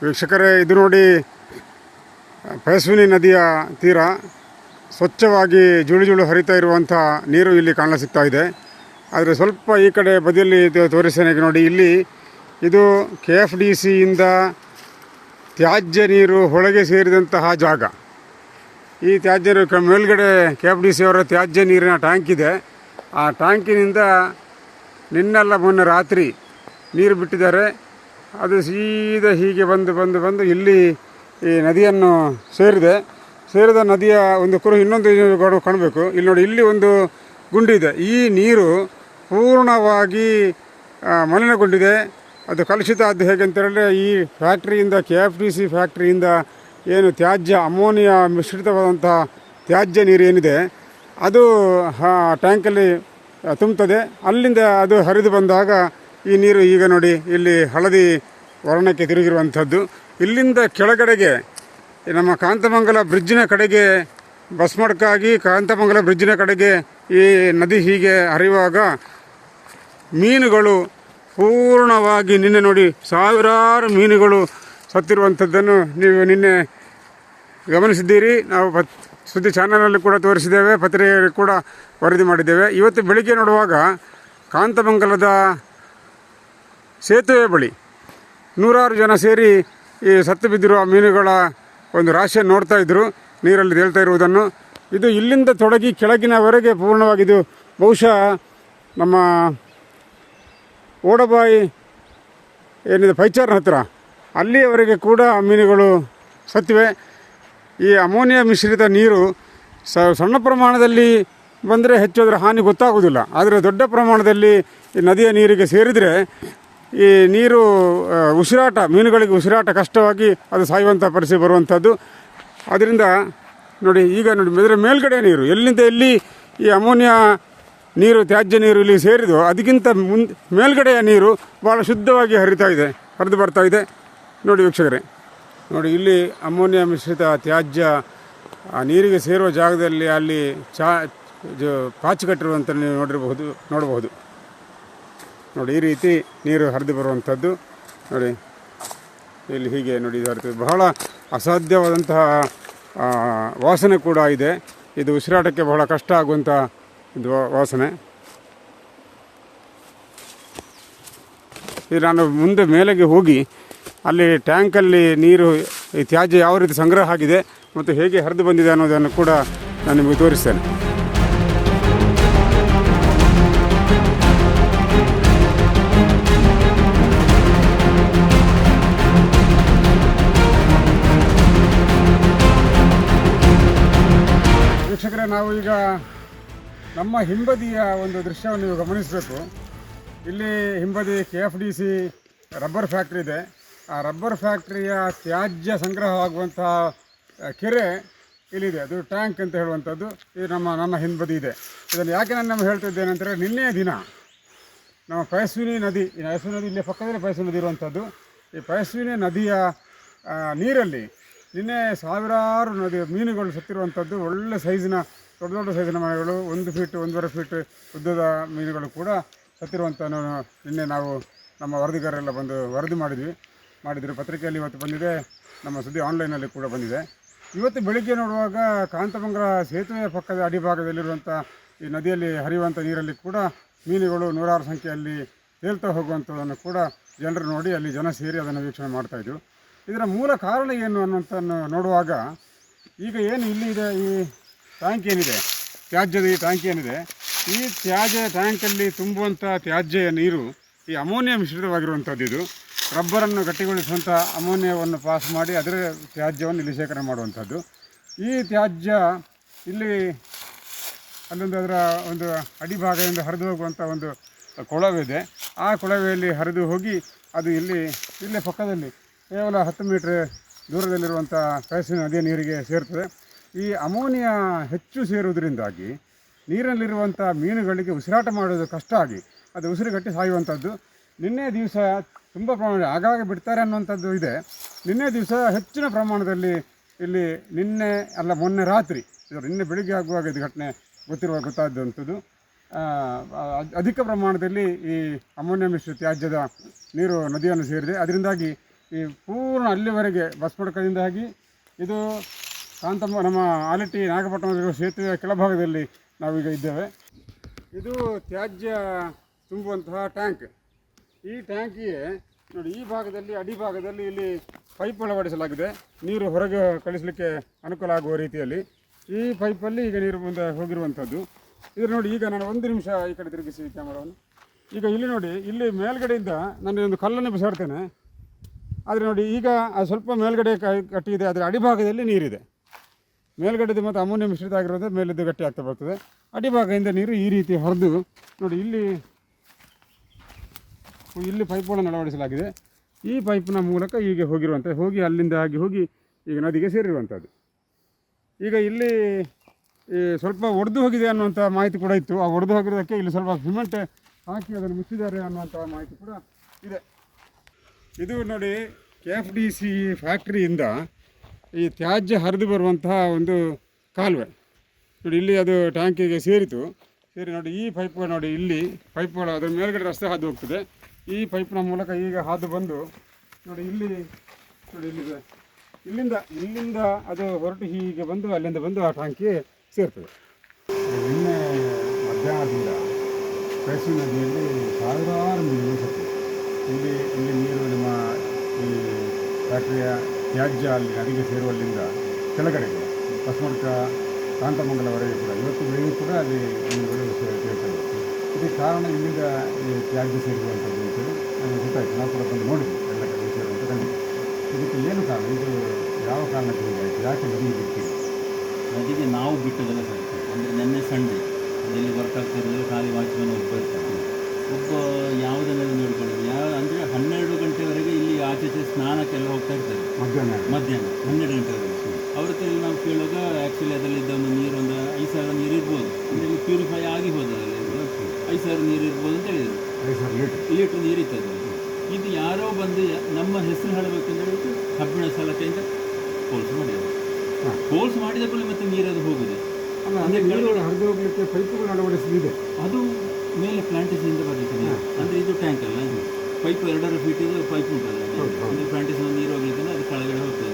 ವೀಕ್ಷಕರೇ, ಇದು ನೋಡಿ ಪಯಸ್ವಿನಿ ನದಿಯ ತೀರ ಸ್ವಚ್ಛವಾಗಿ ಜುಳು ಜುಳು ಹರಿತಾ ಇರುವಂಥ ನೀರು ಇಲ್ಲಿ ಕಾಣಸಿಗ್ತಾ ಇದೆ. ಆದರೆ ಸ್ವಲ್ಪ ಈ ಕಡೆ ಬದಿಯಲ್ಲಿ ತೋರಿಸ್ತೇನೆ ನೋಡಿ. ಇಲ್ಲಿ ಇದು KFDCಯಿಂದ ತ್ಯಾಜ್ಯ ನೀರು ಹೊಳೆಗೆ ಸೇರಿದಂತಹ ಜಾಗ. ಈ ತ್ಯಾಜ್ಯ ನೀರು ಮೇಲ್ಗಡೆ KFDC ಅವರ ತ್ಯಾಜ್ಯ ನೀರಿನ ಟ್ಯಾಂಕ್ ಇದೆ. ಆ ಟ್ಯಾಂಕಿನಿಂದ ನಿನ್ನೆಲ್ಲ ಮೊನ್ನೆ ರಾತ್ರಿ ನೀರು ಬಿಟ್ಟಿದ್ದಾರೆ. ಅದು ಸೀದಾ ಹೀಗೆ ಬಂದು ಇಲ್ಲಿ ಈ ನದಿಯನ್ನು ಸೇರಿದ ನದಿಯ ಒಂದು ಇನ್ನೊಂದು ಗೋಡು ಕಾಣಬೇಕು. ಇಲ್ಲಿ ನೋಡಿ, ಇಲ್ಲಿ ಒಂದು ಗುಂಡಿ ಇದೆ. ಈ ನೀರು ಪೂರ್ಣವಾಗಿ ಮಲಿನಗೊಂಡಿದೆ. ಅದು ಕಲುಷಿತ ಆದ್ದು ಹೇಗೆ ಅಂತ ಹೇಳಿದ್ರೆ, ಈ ಫ್ಯಾಕ್ಟ್ರಿಯಿಂದ KFDC ಫ್ಯಾಕ್ಟ್ರಿಯಿಂದ ಏನು ತ್ಯಾಜ್ಯ ಅಮೋನಿಯಾ ಮಿಶ್ರಿತವಾದಂಥ ತ್ಯಾಜ್ಯ ನೀರು ಏನಿದೆ ಅದು ಟ್ಯಾಂಕಲ್ಲಿ ತುಂಬುತ್ತದೆ. ಅಲ್ಲಿಂದ ಅದು ಹರಿದು ಬಂದಾಗ ಈ ನೀರು ಈಗ ನೋಡಿ ಇಲ್ಲಿ ಹಳದಿ ವರ್ಣಕ್ಕೆ ತಿರುಗಿರುವಂಥದ್ದು. ಇಲ್ಲಿಂದ ಕೆಳಗಡೆಗೆ ನಮ್ಮ ಕಾಂತಮಂಗಲ ಬ್ರಿಡ್ಜಿನ ಕಡೆಗೆ ಬಸ್ಮಡ್ಕಾಗಿ ಕಾಂತಮಂಗಲ ಬ್ರಿಡ್ಜಿನ ಕಡೆಗೆ ಈ ನದಿ ಹೀಗೆ ಹರಿಯುವಾಗ ಮೀನುಗಳು ಪೂರ್ಣವಾಗಿ ನಿನ್ನೆ ನೋಡಿ ಸಾವಿರಾರು ಮೀನುಗಳು ಸತ್ತಿರುವಂಥದ್ದನ್ನು ನೀವು ನಿನ್ನೆ ಗಮನಿಸಿದ್ದೀರಿ. ನಾವು ಸುದ್ದಿ ಚಾನಲಲ್ಲಿ ಕೂಡ ತೋರಿಸಿದ್ದೇವೆ, ಪತ್ರಿಕೆಯಲ್ಲಿ ಕೂಡ ವರದಿ ಮಾಡಿದ್ದೇವೆ. ಇವತ್ತು ಬೆಳಿಗ್ಗೆ ನೋಡುವಾಗ ಕಾಂತಮಂಗಲದ ಸೇತುವೆ ಬಳಿ ನೂರಾರು ಜನ ಸೇರಿ ಈ ಸತ್ತು ಬಿದ್ದಿರುವ ಮೀನುಗಳ ಒಂದು ರಾಶಿಯನ್ನು ನೋಡ್ತಾ ಇದ್ದರು, ನೀರಲ್ಲಿ ತೇಲ್ತಾ ಇರುವುದನ್ನು. ಇದು ಇಲ್ಲಿಂದ ತೊಡಗಿ ಕೆಳಗಿನವರೆಗೆ ಪೂರ್ಣವಾಗಿದ್ದು ಬಹುಶಃ ನಮ್ಮ ಓಡಬಾಯಿ ಏನಿದೆ ಪೈಚಾರ್ನ ಹತ್ತಿರ ಅಲ್ಲಿಯವರೆಗೆ ಕೂಡ ಮೀನುಗಳು ಸತ್ತಿವೆ. ಈ ಅಮೋನಿಯಾ ಮಿಶ್ರಿತ ನೀರು ಸಣ್ಣ ಪ್ರಮಾಣದಲ್ಲಿ ಬಂದರೆ ಹೆಚ್ಚು ಅದರ ಹಾನಿ ಗೊತ್ತಾಗೋದಿಲ್ಲ. ಆದರೆ ದೊಡ್ಡ ಪ್ರಮಾಣದಲ್ಲಿ ಈ ನದಿಯ ನೀರಿಗೆ ಸೇರಿದರೆ ಈ ನೀರು ಉಸಿರಾಟ, ಮೀನುಗಳಿಗೆ ಉಸಿರಾಟ ಕಷ್ಟವಾಗಿ ಅದು ಸಾಯುವಂಥ ಪರಿಸ್ಥಿತಿ ಬರುವಂಥದ್ದು. ಆದ್ದರಿಂದ ನೋಡಿ, ಈಗ ನೋಡಿ ಇದರ ಮೇಲ್ಗಡೆ ನೀರು ಎಲ್ಲಿಂದ ಎಲ್ಲಿ ಈ ಅಮೋನಿಯಾ ನೀರು ತ್ಯಾಜ್ಯ ನೀರು ಇಲ್ಲಿ ಸೇರಿದು ಅದಕ್ಕಿಂತ ಮೇಲ್ಗಡೆಯ ನೀರು ಭಾಳ ಶುದ್ಧವಾಗಿ ಹರಿದು ಬರ್ತಾ ಇದೆ. ನೋಡಿ ವೀಕ್ಷಕರೇ, ನೋಡಿ ಇಲ್ಲಿ ಅಮೋನಿಯಾ ಮಿಶ್ರಿತ ತ್ಯಾಜ್ಯ ನೀರಿಗೆ ಸೇರುವ ಜಾಗದಲ್ಲಿ ಅಲ್ಲಿ ಪಾಚಿ ಕಟ್ಟಿರುವಂಥ ನೀವು ನೋಡಬಹುದು. ನೋಡಿ ಈ ರೀತಿ ನೀರು ಹರಿದು ಬರುವಂಥದ್ದು. ನೋಡಿ ಇಲ್ಲಿ ಹೀಗೆ ನೋಡಿ ಹರಿದು ಬಹಳ ಅಸಾಧ್ಯವಾದಂತಹ ವಾಸನೆ ಕೂಡ ಇದೆ. ಇದು ಉಸಿರಾಟಕ್ಕೆ ಬಹಳ ಕಷ್ಟ ಆಗುವಂಥ ಇದು ವಾಸನೆ. ಇದು ನಾನು ಮುಂದೆ ಮೇಲೆಗೆ ಹೋಗಿ ಅಲ್ಲಿ ಟ್ಯಾಂಕಲ್ಲಿ ನೀರು ಈ ತ್ಯಾಜ್ಯ ಯಾವ ರೀತಿ ಸಂಗ್ರಹ ಆಗಿದೆ ಮತ್ತು ಹೇಗೆ ಹರಿದು ಬಂದಿದೆ ಅನ್ನೋದನ್ನು ಕೂಡ ನಾನು ನಿಮಗೆ ತೋರಿಸ್ತೇನೆ. ವೀಕ್ಷಕರೇ, ನಾವು ಈಗ ನಮ್ಮ ಹಿಂಬದಿಯ ಒಂದು ದೃಶ್ಯವನ್ನು ನೀವು ಗಮನಿಸಬೇಕು. ಇಲ್ಲಿ ಹಿಂಬದಿ KFDC ರಬ್ಬರ್ ಫ್ಯಾಕ್ಟ್ರಿ ಇದೆ. ಆ ರಬ್ಬರ್ ಫ್ಯಾಕ್ಟ್ರಿಯ ತ್ಯಾಜ್ಯ ಸಂಗ್ರಹವಾಗುವಂತಹ ಕೆರೆ ಇಲ್ಲಿದೆ. ಅದು ಟ್ಯಾಂಕ್ ಅಂತ ಹೇಳುವಂಥದ್ದು ಇದು ನನ್ನ ಹಿಂಬದಿ ಇದೆ. ಇದನ್ನು ಯಾಕೆ ನಾನು ಹೇಳ್ತಿದ್ದೇನೆ ಅಂದರೆ, ನಿನ್ನೆಯ ದಿನ ನಮ್ಮ ಪಯಸ್ವಿನಿ ನದಿ ಇಲ್ಲೇ ಪಕ್ಕದಲ್ಲಿ ಪಯಸ್ವಿನಿ ನದಿ ಇರುವಂಥದ್ದು. ಈ ಪಯಸ್ವಿನಿ ನದಿಯ ನೀರಲ್ಲಿ ನಿನ್ನೆ ಸಾವಿರಾರು ಮೀನುಗಳು ಸತ್ತಿರುವಂಥದ್ದು. ಒಳ್ಳೆ ಸೈಜಿನ ದೊಡ್ಡ ಸೈಜಿನ ಮೀನುಗಳು, 1 ಫೀಟ್ 1.5 ಫೀಟ್ ಉದ್ದದ ಮೀನುಗಳು ಕೂಡ ಸತ್ತಿರುವಂಥ ನಿನ್ನೆ ನಾವು ನಮ್ಮ ವರದಿಗಾರರೆಲ್ಲ ಬಂದು ವರದಿ ಮಾಡಿದ್ರು. ಪತ್ರಿಕೆಯಲ್ಲಿ ಇವತ್ತು ಬಂದಿದೆ, ನಮ್ಮ ಸುದ್ದಿ ಆನ್ಲೈನಲ್ಲಿ ಕೂಡ ಬಂದಿದೆ. ಇವತ್ತು ಬೆಳಿಗ್ಗೆ ನೋಡುವಾಗ ಕಾಂತಮಂಗಲ ಸೇತುವೆಯ ಪಕ್ಕದ ಅಡಿಭಾಗದಲ್ಲಿರುವಂಥ ಈ ನದಿಯಲ್ಲಿ ಹರಿಯುವಂಥ ನೀರಲ್ಲಿ ಕೂಡ ಮೀನುಗಳು ನೂರಾರು ಸಂಖ್ಯೆಯಲ್ಲಿ ತೇಲ್ತಾ ಹೋಗುವಂಥದ್ದನ್ನು ಕೂಡ ಜನರು ನೋಡಿ ಅಲ್ಲಿ ಜನ ಸೇರಿ ಅದನ್ನು ವೀಕ್ಷಣೆ ಮಾಡ್ತಾಯಿದ್ರು. ಇದರ ಮೂಲ ಕಾರಣ ಏನು ಅನ್ನೋಂಥನ್ನು ನೋಡುವಾಗ ಈಗ ಏನು ಇಲ್ಲಿದೆ ಈ ಟ್ಯಾಂಕ್ ಏನಿದೆ, ತ್ಯಾಜ್ಯದ ಈ ಟ್ಯಾಂಕ್ ಏನಿದೆ, ಈ ತ್ಯಾಜ್ಯ ಟ್ಯಾಂಕಲ್ಲಿ ತುಂಬುವಂಥ ತ್ಯಾಜ್ಯ ನೀರು ಈ ಅಮೋನಿಯಾ ಮಿಶ್ರಿತವಾಗಿರುವಂಥದ್ದು. ಇದು ರಬ್ಬರನ್ನು ಗಟ್ಟಿಗೊಳಿಸುವಂಥ ಅಮೋನಿಯಾವನ್ನು ಪಾಸ್ ಮಾಡಿ ಅದರ ತ್ಯಾಜ್ಯವನ್ನು ಇಲ್ಲಿ ಶೇಖರಣೆ ಮಾಡುವಂಥದ್ದು. ಈ ತ್ಯಾಜ್ಯ ಇಲ್ಲಿ ಅಲ್ಲೊಂದು ಅದರ ಒಂದು ಅಡಿಭಾಗದಿಂದ ಹರಿದು ಹೋಗುವಂಥ ಒಂದು ಕೊಳವೆ. ಆ ಕೊಳವೆಯಲ್ಲಿ ಹರಿದು ಹೋಗಿ ಅದು ಇಲ್ಲೇ ಪಕ್ಕದಲ್ಲಿ ಕೇವಲ 10 ಮೀಟ್ರ್ ದೂರದಲ್ಲಿರುವಂಥ ಪಯಸ್ವಿನಿ ನದಿಯ ನೀರಿಗೆ ಸೇರ್ತದೆ. ಈ ಅಮೋನಿಯಾ ಹೆಚ್ಚು ಸೇರುವುದರಿಂದಾಗಿ ನೀರಲ್ಲಿರುವಂಥ ಮೀನುಗಳಿಗೆ ಉಸಿರಾಟ ಮಾಡೋದು ಕಷ್ಟ ಆಗಿ ಅದು ಉಸಿರುಗಟ್ಟಿ ಸಾಯುವಂಥದ್ದು. ನಿನ್ನೆ ದಿವಸ ತುಂಬ ಪ್ರಮಾಣ ಆಗಾಗ ಬಿಡ್ತಾರೆ ಅನ್ನುವಂಥದ್ದು ಇದೆ. ನಿನ್ನೆ ದಿವಸ ಹೆಚ್ಚಿನ ಪ್ರಮಾಣದಲ್ಲಿ ಇಲ್ಲಿ ಮೊನ್ನೆ ರಾತ್ರಿ, ನಿನ್ನೆ ಬೆಳಿಗ್ಗೆ ಆಗುವಾಗ ಇದು ಘಟನೆ ಗೊತ್ತಾದಂಥದ್ದು. ಅಧಿಕ ಪ್ರಮಾಣದಲ್ಲಿ ಈ ಅಮೋನಿಯಾ ಮಿಶ್ರ ತ್ಯಾಜ್ಯದ ನೀರು ನದಿಯನ್ನು ಸೇರಿದೆ. ಅದರಿಂದಾಗಿ ಈ ಪೂರ್ಣ ಅಲ್ಲಿವರೆಗೆ ಬಸವಡ್ಕದಿಂದ ಆಗಿ ಇದು ಕಾಂತಮ್ಮ ನಮ್ಮ ಆಲಟಿ ನಾಗಪಟ್ಟಣ ಸೇತುವೆಯ ಕೆಳಭಾಗದಲ್ಲಿ ನಾವೀಗ ಇದ್ದೇವೆ. ಇದು ತ್ಯಾಜ್ಯ ತುಂಬುವಂತಹ ಟ್ಯಾಂಕ್. ಈ ಟ್ಯಾಂಕಿಗೆ ನೋಡಿ, ಈ ಭಾಗದಲ್ಲಿ ಅಡಿಭಾಗದಲ್ಲಿ ಇಲ್ಲಿ ಪೈಪ್ ಅಳವಡಿಸಲಾಗಿದೆ, ನೀರು ಹೊರಗೆ ಕಳಿಸಲಿಕ್ಕೆ ಅನುಕೂಲ ಆಗುವ ರೀತಿಯಲ್ಲಿ. ಈ ಪೈಪಲ್ಲಿ ಈಗ ನೀರು ಮುಂದೆ ಹೋಗಿರುವಂಥದ್ದು. ಇದು ನೋಡಿ, ಈಗ ನಾನು ಒಂದು ನಿಮಿಷ ಈ ಕಡೆ ತಿರುಗಿಸಿ ಕ್ಯಾಮರಾವನ್ನು. ಈಗ ಇಲ್ಲಿ ನೋಡಿ, ಇಲ್ಲಿ ಮೇಲ್ಗಡೆಯಿಂದ ನಾನು ಒಂದು ಕಲ್ಲನ್ನು ಬಿಸಾಡ್ತೇನೆ. ಆದರೆ ನೋಡಿ, ಈಗ ಅದು ಸ್ವಲ್ಪ ಮೇಲ್ಗಡೆ ಕಟ್ಟಿದೆ, ಅದರ ಅಡಿಭಾಗದಲ್ಲಿ ನೀರಿದೆ. ಮೇಲ್ಗಡೆದು ಮತ್ತು ಅಮೋನಿಯಂ ಮಿಶ್ರಿತ ಆಗಿರೋದು ಮೇಲಿದ್ದು ಗಟ್ಟಿ ಆಗ್ತಾ ಬರ್ತದೆ. ಅಡಿಭಾಗದಿಂದ ನೀರು ಈ ರೀತಿ ಹರಿದು ನೋಡಿ, ಇಲ್ಲಿ ಪೈಪ್ಗಳನ್ನು ಅಳವಡಿಸಲಾಗಿದೆ. ಈ ಪೈಪ್ನ ಮೂಲಕ ಹೀಗೆ ಹೋಗಿ ಅಲ್ಲಿಂದ ಹೋಗಿ ಈಗ ನದಿಗೆ ಸೇರಿರುವಂಥದ್ದು. ಈಗ ಇಲ್ಲಿ ಸ್ವಲ್ಪ ಒಡೆದು ಹೋಗಿದೆ ಅನ್ನುವಂಥ ಮಾಹಿತಿ ಕೂಡ ಇತ್ತು. ಆ ಒಡೆದು ಹೋಗಿರೋದಕ್ಕೆ ಇಲ್ಲಿ ಸ್ವಲ್ಪ ಸಿಮೆಂಟ್ ಹಾಕಿ ಅದನ್ನು ಮುಚ್ಚಿದ್ದಾರೆ ಅನ್ನುವಂಥ ಮಾಹಿತಿ ಕೂಡ ಇದೆ. ಇದು ನೋಡಿ, KFDC ಫ್ಯಾಕ್ಟ್ರಿಯಿಂದ ಈ ತ್ಯಾಜ್ಯ ಹರಿದು ಬರುವಂತಹ ಒಂದು ಕಾಲುವೆ ನೋಡಿ. ಇಲ್ಲಿ ಅದು ಟ್ಯಾಂಕಿಗೆ ಸೇರಿತು. ಸೇರಿ ನೋಡಿ, ಈ ಪೈಪ್ ನೋಡಿ, ಇಲ್ಲಿ ಪೈಪ್ಗಳು ಅದರ ಮೇಲ್ಗಡೆ ರಸ್ತೆ ಹಾದು ಹೋಗ್ತದೆ. ಈ ಪೈಪ್ನ ಮೂಲಕ ಈಗ ಹಾದು ಬಂದು ನೋಡಿ, ಇಲ್ಲಿ ನೋಡಿ, ಇಲ್ಲಿಂದ ಅದು ಹೊರಟು ಹೀಗೆ ಬಂದು ಅಲ್ಲಿಂದ ಬಂದು ಆ ಟ್ಯಾಂಕಿಗೆ ಸೇರ್ತದೆ. ನಿನ್ನೆ ಮಧ್ಯಾಹ್ನದಿಂದ ಕೈಸು ನದಿಯಲ್ಲಿ ಸಾವಿರಾರು ಮೀನು ಸತ್ತು. ಇಲ್ಲಿ ನೀರು ನಮ್ಮ ಈ ಫ್ಯಾಕ್ಟ್ರಿಯ ತ್ಯಾಜ್ಯ ಅಲ್ಲಿ ನದಿಗೆ ಸೇರುವಲ್ಲಿಂದ ಕೆಳಗಡೆಗೆ ಬಸವಡ್ಕ ಕಾಂತಮಂಗಲವರೆಗೆ ಕೂಡ ಇವತ್ತು ಬೆಳೆಯೂ ಕೂಡ ಅಲ್ಲಿ ಮೀನುಗಳು ಸೇರ್ತವೆ. ಇದಕ್ಕೆ ಕಾರಣ ಇಲ್ಲಿಂದ ಈ ತ್ಯಾಜ್ಯ ಸೇರುವಂಥದ್ದು ಅಂತೇಳಿ ನಮಗೆ ಗೊತ್ತಾಯಿತು. ನಾವು ಕೂಡ ಬಂದು ನೋಡಿದ್ವಿ ಎಲ್ಲ ಕಡೆ ಸೇರುವಂಥ ಕಂಡಿದ್ವಿ. ಇದಕ್ಕೆ ಏನು ಕಾರಣ, ಇದು ಯಾವ ಕಾರಣಕ್ಕೆ ಹೀಗಾಯಿತು, ಯಾಕೆ ನದಿಗೆ ಬಿಟ್ಟಿದೆ? ನದಿಗೆ ನಾವು ಬಿಟ್ಟದಲ್ಲ ಸರ್. ಅಂದರೆ ನೆನ್ನೆ ಸಂಡೆ ಅದರಲ್ಲಿ ವರ್ಕ್ ಆಗ್ತಿರೋದ್ರಲ್ಲಿ ಖಾಲಿ ವಾಚ್ಮನ್ ಒಬ್ಬ ಇರ್ತಾರೆ. ಒಬ್ಬ ಯಾವುದನ್ನೆಲ್ಲ ನೋಡ್ಕೊಳ್ಳೋದು ಅಂದರೆ 12 ಗಂಟೆವರೆಗೆ ಇಲ್ಲಿ ಆಚೆ ಸ್ನಾನಕ್ಕೆಲ್ಲ ಹೋಗ್ತಾ ಇರ್ತಾರೆ. ಮಧ್ಯಾಹ್ನ 12 ಗಂಟೆವರೆಗೆ ಅವ್ರ ಹತ್ರ ನಾವು ಕೇಳುವಾಗ ಆ್ಯಕ್ಚುಲಿ ಅದರಲ್ಲಿದ್ದ ಒಂದು ನೀರು ಒಂದು 5,000 ನೀರು ಇರ್ಬೋದು. ಅಂದರೆ ಇಲ್ಲಿ ಪ್ಯೂರಿಫೈ ಆಗಿ ಹೋದಲ್ಲ, 5,000 ನೀರು ಇರ್ಬೋದು ಅಂತ ಹೇಳಿದರು. 5,000 ಲೀಟ್ರ್ ನೀರು ಇರ್ತದೆ. ಇದು ಯಾರೋ ಬಂದು ನಮ್ಮ ಹೆಸರು ಹೇಳಬೇಕಂತ ಹೇಳ್ಬಿಟ್ಟು ಕಬ್ಬಿಣ ಸಲಕೆಯಿಂದ ಹೋಲ್ಸ್ ಮಾಡಿದ ಕೂಡ ಮತ್ತೆ ನೀರದು ಹೋಗುದೆ. ಅಂದರೆ ಹರಿದು ಹೋಗಲಿಕ್ಕೆ ಪೈಪುಗಳು ಅಳವಡಿಸಿದೆ. ಅದು ಮೇಲೆ ಪ್ಲಾಂಟೇಶನಿಂದ ಬರಲಿಕ್ಕೆ ನೀರು. ಅಂದರೆ ಇದು ಟ್ಯಾಂಕ್ ಅಲ್ಲ, ಪೈಪ್ 2 ಫೀಟ್ ಇದು ಪೈಪ್ ಉಂಟಲ್ಲ, ಅಂದರೆ ಪ್ಲಾಂಟೇಶನ್ ನೀರು ಹೋಗ್ಲಿಕ್ಕೆ ಅದು ಕೆಳಗಡೆ ಹೋಗ್ತದೆ.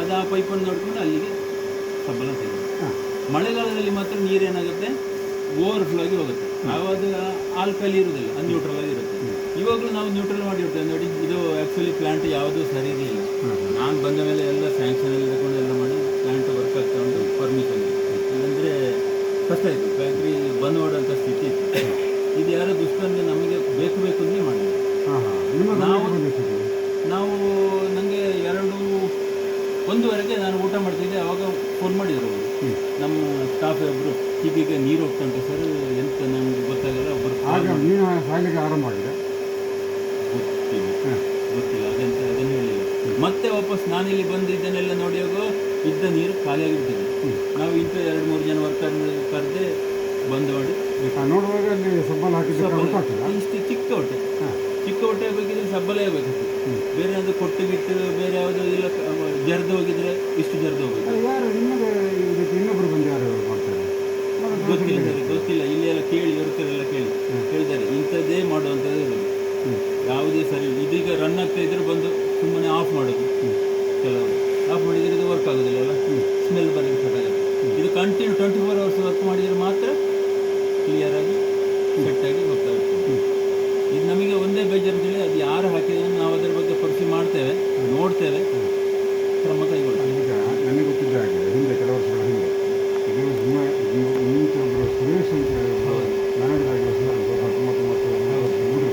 ಅದು ಆ ಪೈಪನ್ನು ನೋಡಿಕೊಂಡು ಅಲ್ಲಿಗೆ ಸಬ್ಬಲ ಸಿಗುತ್ತೆ. ಮಳೆಗಾಲದಲ್ಲಿ ಮಾತ್ರ ನೀರೇನಾಗುತ್ತೆ, ಓವರ್ಫ್ಲೋ ಆಗಿ ಹೋಗುತ್ತೆ. ಆವಾಗ ಆಲ್ಕಲಿ ಇರುವುದಿಲ್ಲ, ಅನ್ಯೂಟ್ರಲ್ ಆಗಿ ಇರುತ್ತೆ. ಇವಾಗಲೂ ನಾವು ನ್ಯೂಟ್ರಲ್ ಮಾಡಿರ್ತೇವೆ ನೋಡಿ. ಇದು ಆ್ಯಕ್ಚುಲಿ ಪ್ಲಾಂಟ್ ಯಾವುದೂ ಸರಿ ಇರಲಿಲ್ಲ. ನಾನು ಬಂದ ಮೇಲೆ ಎಲ್ಲ ಸ್ಯಾಂಕ್ಷನ್ ಎಲ್ಲ ತಗೊಂಡು ಎಲ್ಲ ಮಾಡಿ ಪ್ಲಾಂಟ್ ವರ್ಕ್ ಆಗ್ತಾ ಉಂಟು, ಪರ್ಮಿಷನ್. ಇಲ್ಲಾಂದರೆ ಕಷ್ಟ ಇತ್ತು, ಫ್ಯಾಕ್ಟ್ರಿ ಬಂದ್ ಮಾಡುವಂಥ ಸ್ಥಿತಿ ಇತ್ತು. ಇದು ಯಾರೋ ದುಷ್ಕರ್ಮಿ ನಮಗೆ ಬೇಕು ಅಂದರೆ ಮಾಡಿದ್ವಿ. ನಾವು ನನಗೆ 1:30ಗೆ ನಾನು ಊಟ ಮಾಡ್ತಿದ್ದೆ. ಆವಾಗ ಫೋನ್ ಮಾಡಿದರು ನಮ್ಮ ಸ್ಟಾಫ್ ಒಬ್ಬರು, ಹೀಗೆ ನೀರು ಹೋಗ್ತಾ ಉಂಟು ಸರ್, ಎಂತ ನಮ್ಗೆ ಗೊತ್ತಾಗಲ್ಲ. ಒಬ್ಬರು ಆರಂಭ ಆಗಿದೆ, ಗೊತ್ತಿಲ್ಲ ಅದಂತ, ಅದನ್ನು ಹೇಳಿಲ್ಲ. ಮತ್ತೆ ವಾಪಸ್ ನಾನಿಲ್ಲಿ ಬಂದು ಇದನ್ನೆಲ್ಲ ನೋಡಿಯಾಗ ಇದ್ದ ನೀರು ಖಾಲಿಯಾಗಿರ್ತದೆ. ನಾವು ಇಂಥ 2-3 ಜನ ವರ್ಕರ್ ಕರೆದೇ ಬಂದ್ ಮಾಡಿ ನೋಡುವಾಗ ಅಲ್ಲಿ ಸಬ್ಬಲ್ ಹಾಕಿದ್ರೆ ಇಷ್ಟು ಚಿಕ್ಕ ಹೊಟ್ಟೆ ಬೇಕಿದ್ರೆ ಸಬ್ಬಲೇ ಆಗಬೇಕಿತ್ತು. ಬೇರೆ ಅದು ಕೊಟ್ಟು ಬಿಟ್ಟು ಬೇರೆ ಯಾವುದೋ ಇಲ್ಲ ಜರ್ದು ಹೋಗಿದ್ರೆ ಇಷ್ಟು ಜರ್ದು ಹೋಗ್ಬೇಕು. ಇನ್ನೊಬ್ರು ಬಂದು ಯಾರು ಮಾಡ್ತಾರೆ ಗೊತ್ತಿಲ್ಲ. ಇಲ್ಲಿ ಎಲ್ಲ ಕೇಳಿ ಇರ್ತಾರೆಲ್ಲ ಹೇಳಿದ್ದಾರೆ, ಇಂಥದ್ದೇ ಮಾಡುವಂಥದ್ದು ಇರೋದು, ಯಾವುದೇ ಸರಿ. ಇದೀಗ ರನ್ ಆಗ್ತಾ ಇದ್ರೆ ಬಂದು ಸುಮ್ಮನೆ ಆಫ್ ಮಾಡೋದು. ಕೆಲವು ಆಫ್ ಮಾಡಿದರೆ ಇದು ವರ್ಕ್ ಆಗೋದಿಲ್ಲ ಅಲ್ಲ, ಸ್ಮೆಲ್ ಬರಲಿಕ್ಕೆ ಸ್ಟಾರ್ಟ್ ಆಗುತ್ತೆ. ಇದು ಕಂಟಿನ್ಯೂ 24 hours ವರ್ಕ್ ಮಾಡಿದರೆ ಮಾತ್ರ ಕ್ಲಿಯರ್ ಆಗಿ ಸೆಟ್ಟಾಗಿ ಹೋಗ್ತಾ ಇರ್ತದೆ. ಇದು ನಮಗೆ ಒಂದೇ ಬೇಜಾರು ಅಂತೇಳಿ, ಅದು ಯಾರು ಹಾಕಿದ್ರೆ ನಾವು ಅದರ ಬಗ್ಗೆ ಪರಿಶೀಲನೆ ಮಾಡ್ತೇವೆ, ನೋಡ್ತೇವೆ, ಕ್ರಮ ಕೈಗೊಳ್ತೇವೆ. ಈಗ ನನಗೆ ಗೊತ್ತಿದ್ದ ಹಾಗೆ ಹಿಂದೆ ಕೆಲವು ವರ್ಷಗಳ ಹಿಂದೆ ಇದು ಒಬ್ಬರು ಸುರೇಶ್ ಅಂತ ಹೇಳಿ ಮ್ಯಾನೇಜರ್ ಆಗಿ 1930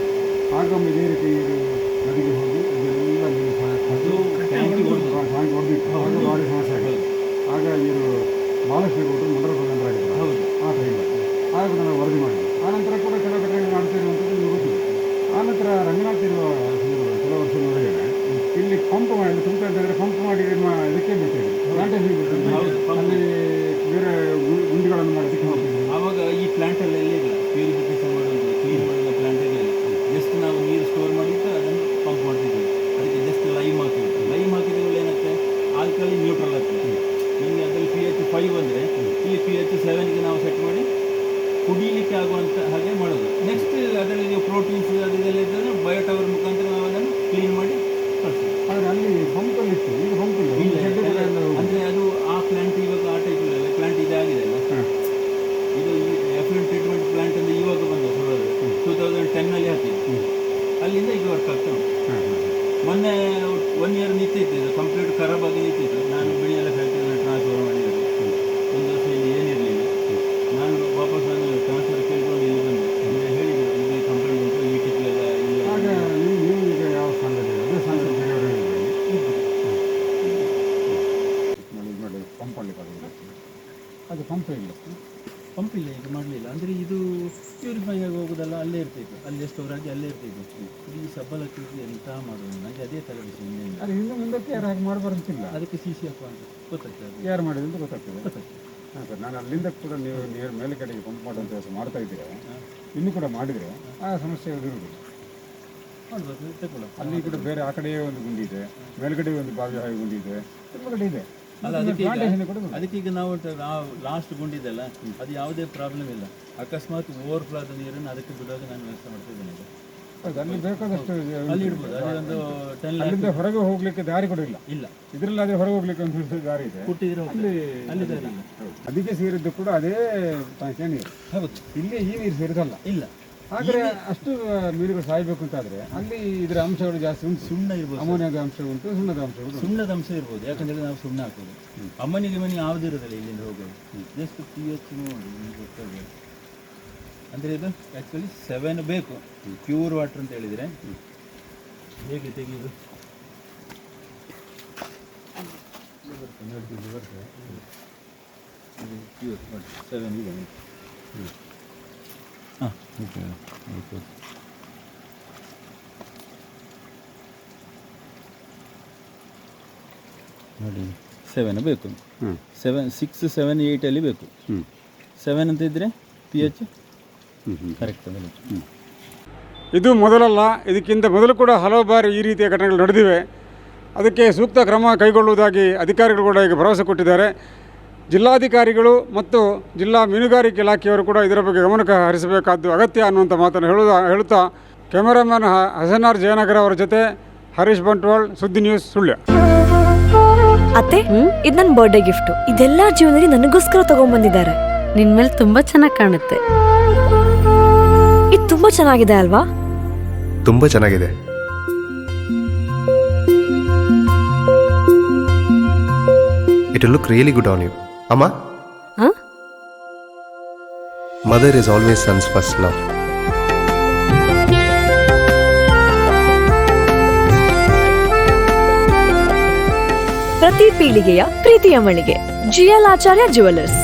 ಆಗ ಇದೇ ರೀತಿ ನದಿಗೆ ಹೋಗಿ ಇದೆಲ್ಲ ನೀರು ಟ್ಯಾಂಕ್ ಹೊಡೆದಿತ್ತು. ಆಗ ಭಾರಿ ಸಮಸ್ಯೆ ಆಗಿದೆ. ಆಗ ಇವರು ಭಾಳಷ್ಟು ಕೊಟ್ಟರು ಮಂಡಲರಾಗಿದ್ದರು. ಹೌದು, ಆ ಟೈಮಲ್ಲಿ ಆಗ ನಾವು ವರದಿ ಮಾಡಿದ್ವಿ. ಆನಂತರ ಕೂಡ ಕೆಲವು ಘಟನೆಗಳು ಮಾಡ್ತಾ ಇರುವಂಥದ್ದು ನಿಮಗೆ ಗೊತ್ತಿದೆ. ಆನಂತರ ರಂಗನಾಥ್ ಇರುವ ಕೆಲವು ವರ್ಷ ನೋಡಿದರೆ ಇಲ್ಲಿ ಪಂಪ್ ಮಾಡಿ ತುಂಬ ಅಂತಂದರೆ ಪಂಪ್ ಮಾಡಿ ಇದಕ್ಕೆ ಬಿಟ್ಟಿದೆ, ಪ್ಲಾಂಟೇಷನ್ ಬಿಟ್ಟಿದೆ. ಅಲ್ಲಿ ಬೇರೆ ಗುಂಡಿಗಳನ್ನು ಮಾಡೋದಕ್ಕೆ ಹೋಗ್ತಿದ್ವಿ. ಆವಾಗ ಈ ಪ್ಲಾಂಟೆಲ್ಲ ಇಲ್ಲ, ಪ್ಯೂರಿಫಿಕೇಶನ್ ಮಾಡೋದು, ಕ್ಲೀನ್ ಮಾಡೋದು ಪ್ಲಾಂಟ್ ಇಲ್ಲ. ಜಸ್ಟ್ ನಾವು ನೀರು ಸ್ಟೋರ್ ಮಾಡಿಟ್ಟು ಅದನ್ನು ಪಂಪ್ ಮಾಡ್ತಿದ್ವಿ. ಅದಕ್ಕೆ ಜಸ್ಟ್ ಲೈಮ್ ಹಾಕಿದ್ರೆ ಏನಾಗ್ತದೆ, ಆಲ್ಕಲಿ ನ್ಯೂಟ್ರಲ್ ಆಗ್ತದೆ. ನಿಮಗೆ ಅದರಲ್ಲಿ pH 5 ಅಂದರೆ ಇಲ್ಲಿ pH 7ಗೆ ನಾವು ಸೆಟ್ ಮಾಡಿ ಕುಡಿಯಲಿಕ್ಕೆ ಆಗುವಂಥ ಹಾಗೆ ಮಾಡೋದು. ನೆಕ್ಸ್ಟ್ ಅದರಲ್ಲಿ ನೀವು ಪ್ರೋಟೀನ್ಸ್ ಅದೆಲ್ಲ ಇದ್ದರೆ ಬಯೋಟವರ್ ಮುಖಾಂತರ ನಾವು ಅದನ್ನು ಕ್ಲೀನ್ ಮಾಡಿ ಕಳಿಸ್ತೀವಿ. 1 ಇಯರ್ ನಿಂತಿತ್ತು, ಇದು ಕಂಪ್ಲೀಟ್ ಖರಾಬ್ ಆಗಿ ನಿಂತಿತ್ತು. ನಾನು ಬೆಳೆಯೆಲ್ಲ ಫ್ಯಾಕ್ಟ್ರಿನ ಟ್ರಾನ್ಸ್ಫರ್ ಮಾಡಿದ್ದು. 1 ವರ್ಷ ಇಲ್ಲಿ ಏನಿರಲಿಲ್ಲ. ನಾನು ವಾಪಸ್ ನಾನು ಟ್ರಾನ್ಸ್ಫರ್ ಕೇಳ್ಕೊಂಡು ಇಲ್ಲಿ ಬಂದೆ. ಅಂದರೆ ಹೇಳಿದರು ಇಲ್ಲಿ ಕಂಪ್ಲೇಂಟ್ ಉಂಟು, ಈ ಟಿಕ್ಲೆಲ್ಲ ಇಲ್ಲ. ಆಗ ನೀವು ಈಗ ಯಾವ ಸಂಘದಲ್ಲಿ ಅದೇ ಸಂಘ ಬೇರೆಯವರು ನೋಡಿ ಪಂಪಲ್ಲಿ ಅದು ಪಂಪ್ ಇಲ್ಲ, ಪಂಪ್ ಇಲ್ಲ, ಈಗ ಮಾಡಲಿಲ್ಲ. ಅಂದರೆ ಇದು ಪ್ಯೂರಿಫೈ ಆಗಿ ಹೋಗೋದಲ್ಲ, ಅಲ್ಲೇ ಇರ್ತಿತ್ತು, ಅಲ್ಲೇ ಸ್ಟೋರ್ ಆಗಿ ಅಲ್ಲೇ ಇರ್ತಿತ್ತು. ಈ ಸಬ್ಬಲಕ್ಕೆ ಎಂತ ಮಾಡೋದು, ನನಗೆ ಅದೇ ತಲೆಬಿಸಿ. ಅದು ಹಿಂದೆ ಮುಂದಕ್ಕೆ ಯಾರು ಹಾಗೆ ಮಾಡಬಾರಂತಿಲ್ಲ. ಅದಕ್ಕೆ CC ಹಾಕುವ ಅಂತ ಗೊತ್ತಾಗ್ತದೆ, ಯಾರು ಮಾಡಿದ್ರು ಅಂತ ಗೊತ್ತಾಗ್ತದೆ. ಹಾಂ ಸರ್, ನಾನು ಅಲ್ಲಿಂದ ಕೂಡ ನೀವು ನೀರು ಮೇಲೆ ಕಡೆಗೆ ಪಂಪ್ ಮಾಡುವಂಥ ಕೆಲಸ ಮಾಡ್ತಾ ಇದ್ದೀರಾ, ಇನ್ನೂ ಕೂಡ ಮಾಡಿದರೆ ಆ ಸಮಸ್ಯೆ ಇರುವುದು. ಮಾಡ್ಬೋದು, ತಗೊಳ್ಳ. ಅಲ್ಲಿ ಕೂಡ ಬೇರೆ ಆ ಕಡೆಯೇ ಒಂದು ಗುಂಡಿ ಇದೆ, ಮೇಲ್ಗಡೆ ಒಂದು ಬಾವಿ ಹಾಗೆ ಗುಂಡಿ ಇದೆ, ತುಂಬ ಕಡೆ ಇದೆ. ಅಲ್ಲ, ಅದಕ್ಕೆ ಈಗ ನಾವು ಲಾಸ್ಟ್ ಗುಂಡಿದೆಲ್ಲ ಅದು ಯಾವುದೇ ಪ್ರಾಬ್ಲಮ್ ಇಲ್ಲ. ಅಕಸ್ಮಾತ್ ಓವರ್ಫ್ಲೋ ಆದ ನೀರನ್ನು ಅದಕ್ಕೆ ಬಿಡುವಾಗ ನಾನು ವ್ಯವಸ್ಥೆ ಮಾಡ್ತಿದ್ದೇನೆ. ಅಲ್ಲಿ ಬೇಕಾದಷ್ಟು ಅಲ್ಲಿ ಇಡ್ಬೋದು. ಅದೇ ಒಂದು 10 lakh ಅಲ್ಲಿಂದ ಹೊರಗೆ ಹೋಗ್ಲಿಕ್ಕೆ ದಾರಿ ಕೂಡ ಇಲ್ಲ. ಇದರಲ್ಲಿ ಅದೇ ಹೊರಗೆ ಹೋಗ್ಲಿಕ್ಕೆ ಒಂದು ದಾರಿ ಇದೆ, ಕೊಟ್ಟಿದ್ರೆ ಅಲ್ಲಿ ದಾರಿ ಇಲ್ಲ. ಅದಕ್ಕೆ ಸೇರಿದ್ದು ಕೂಡ ಅದೇ ನೀರು. ಹೌದು, ಇಲ್ಲಿ ಈ ನೀರು ಸೇರಿದಲ್ಲ. ಇಲ್ಲ. ಆದರೆ ಅಷ್ಟು ಮೀನುಗಳು ಸಾಯಬೇಕು ಅಂತಾದರೆ ಅಲ್ಲಿ ಇದರ ಅಂಶಗಳು ಜಾಸ್ತಿ ಉಂಟು. ಸುಣ್ಣ ಇರ್ಬೋದು, ಅಮೋನಿಯಾದ ಅಂಶ ಉಂಟು, ಸುಣ್ಣದ ಅಂಶ ಉಂಟು. ಸುಣ್ಣದ ಅಂಶ ಇರ್ಬೋದು, ಯಾಕಂದರೆ ನಾವು ಸುಣ್ಣ ಹಾಕೋದು. ಅಮ್ಮನಿಗೆ ಮನೆ ಯಾವುದೂ ಇರೋದಿಲ್ಲ ಇಲ್ಲಿಂದ ಹೋಗೋದು. ಜಸ್ಟ್ pH ನೋಡಿ ಗೊತ್ತಾಗಬೇಕು. ಅಂದರೆ ಇದು ಆ್ಯಕ್ಚುಲಿ 7 ಬೇಕು, ಪ್ಯೂರ್ ವಾಟರ್ ಅಂತ ಹೇಳಿದರೆ. ಹೇಗೆ ತೆಗೆಯೋದು? ಪ್ಯೂರ್ ವಾಟರ್ 7 ಇದೆ. ಹಾಂ, ನೋಡಿ 7 ಬೇಕು. 7, 6, 7, 8 ಅಲ್ಲಿ ಬೇಕು. 7 ಅಂತ ಇದ್ದರೆ pH ಕರೆಕ್ಟ್ ಅದಲ್ಲ. ಇದು ಮೊದಲಲ್ಲ, ಇದಕ್ಕಿಂತ ಮೊದಲು ಕೂಡ ಹಲವು ಬಾರಿ ಈ ರೀತಿಯ ಘಟನೆಗಳು ನಡೆದಿವೆ. ಅದಕ್ಕೆ ಸೂಕ್ತ ಕ್ರಮ ಕೈಗೊಳ್ಳುವುದಾಗಿ ಅಧಿಕಾರಿಗಳು ಕೂಡ ಈಗ ಭರವಸೆ ಕೊಟ್ಟಿದ್ದಾರೆ. ಜಿಲ್ಲಾಧಿಕಾರಿಗಳು ಮತ್ತು ಜಿಲ್ಲಾ ಮೀನುಗಾರಿಕೆ ಇಲಾಖೆಯವರು ಕೂಡ ಇದರ ಬಗ್ಗೆ ಗಮನ ಹರಿಸಬೇಕಾದ್ದು ಅಗತ್ಯ ಅನ್ನುವಂಥ ಮಾತನ್ನು ಹೇಳುತ್ತಾ ಕ್ಯಾಮರಾಮನ್ ಹಸನಾರ್ ಜಯನಗರ ಅವರ ಜೊತೆ ಹರೀಶ್ ಬಂಟ್ವಾಳ್, ಸುದ್ದಿ ನ್ಯೂಸ್, ಸುಳ್ಯ. ಅತ್ತೆ, ಇದು ನನ್ನ ಬರ್ಡೇ ಗಿಫ್ಟ್. ಇದೆಲ್ಲ ಜೀವನದಲ್ಲಿ ನನಗೋಸ್ಕರ ತಗೊಂಡ್ಬಂದಿದ್ದಾರೆ. ನಿನ್ ಮೇಲೆ ತುಂಬಾ ಚೆನ್ನಾಗಿ ಕಾಣುತ್ತೆ. ಇದು ತುಂಬಾ ಚೆನ್ನಾಗಿದೆ ಅಲ್ವಾ? ತುಂಬಾ ಚೆನ್ನಾಗಿದೆ. It will look really good on you. Amma? Huh? Mother is always son's first love. ಪ್ರತಿ ಪೀಳಿಗೆಯ ಪ್ರೀತಿಯ ಮಳಿಗೆ GL ಆಚಾರ್ಯ ಜ್ಯುವೆಲರ್ಸ್.